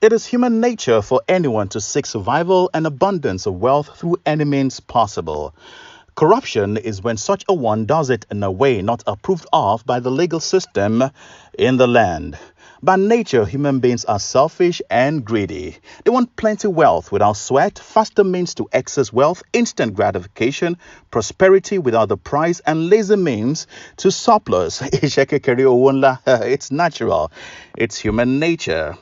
It is human nature for anyone to seek survival and abundance of wealth through any means possible. Corruption is when such a one does it in a way not approved of by the legal system in the land. By nature, human beings are selfish and greedy. They want plenty wealth without sweat, faster means to excess wealth, instant gratification, prosperity without the price, and lazy means to surplus. It's natural. It's human nature.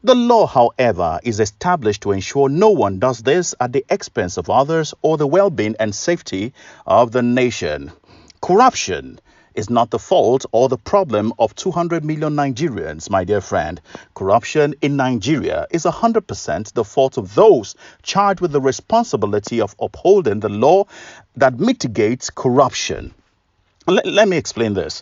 The law, however, is established to ensure no one does this at the expense of others or the well-being and safety of the nation. Corruption is not the fault or the problem of 200 million Nigerians, my dear friend. Corruption in Nigeria is 100% the fault of those charged with the responsibility of upholding the law that mitigates corruption. Let me explain this.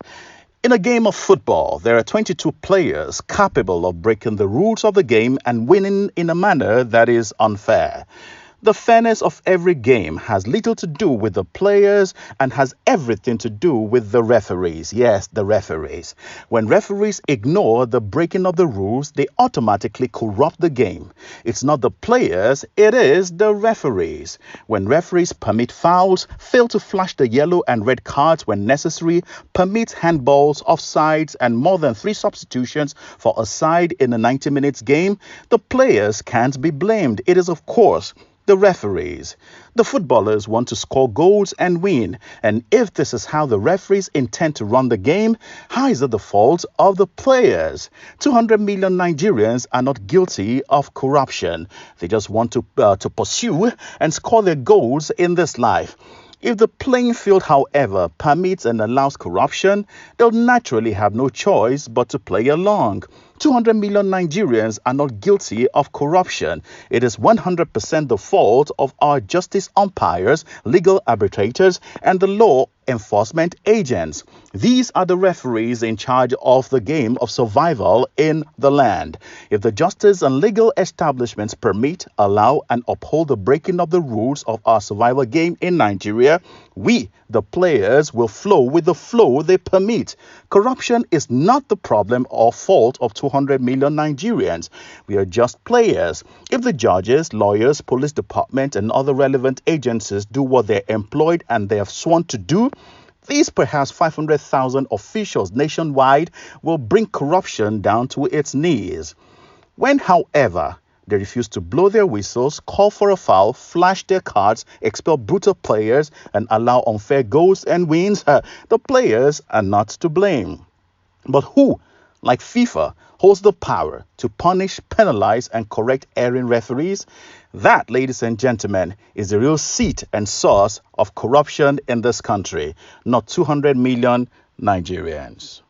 In a game of football, there are 22 players capable of breaking the rules of the game and winning in a manner that is unfair. The fairness of every game has little to do with the players and has everything to do with the referees. Yes, the referees. When referees ignore the breaking of the rules, they automatically corrupt the game. It's not the players, it is the referees. When referees permit fouls, fail to flash the yellow and red cards when necessary, permit handballs, offsides, and more than 3 substitutions for a side in a 90 minutes game, the players can't be blamed. It is, of course, the referees. The footballers want to score goals and win. And if this is how the referees intend to run the game, how is it the fault of the players? 200 million Nigerians are not guilty of corruption. They just want to pursue and score their goals in this life. If the playing field, however, permits and allows corruption, they'll naturally have no choice but to play along. 200 million Nigerians are not guilty of corruption. It is 100% the fault of our justice umpires, legal arbitrators, and the law enforcement agents. These are the referees in charge of the game of survival in the land. If the justice and legal establishments permit, allow, and uphold the breaking of the rules of our survival game in Nigeria, we, the players, will flow with the flow they permit. Corruption is not the problem or fault of 200 million Nigerians. We are just players. If the judges, lawyers, police department, and other relevant agencies do what they're employed and they have sworn to do, these perhaps 500,000 officials nationwide will bring corruption down to its knees. When, however, they refuse to blow their whistles, call for a foul, flash their cards, expel brutal players, and allow unfair goals and wins, the players are not to blame. But who, like FIFA, holds the power to punish, penalize, and correct erring referees? That, ladies and gentlemen, is the real seat and source of corruption in this country, not 200 million Nigerians.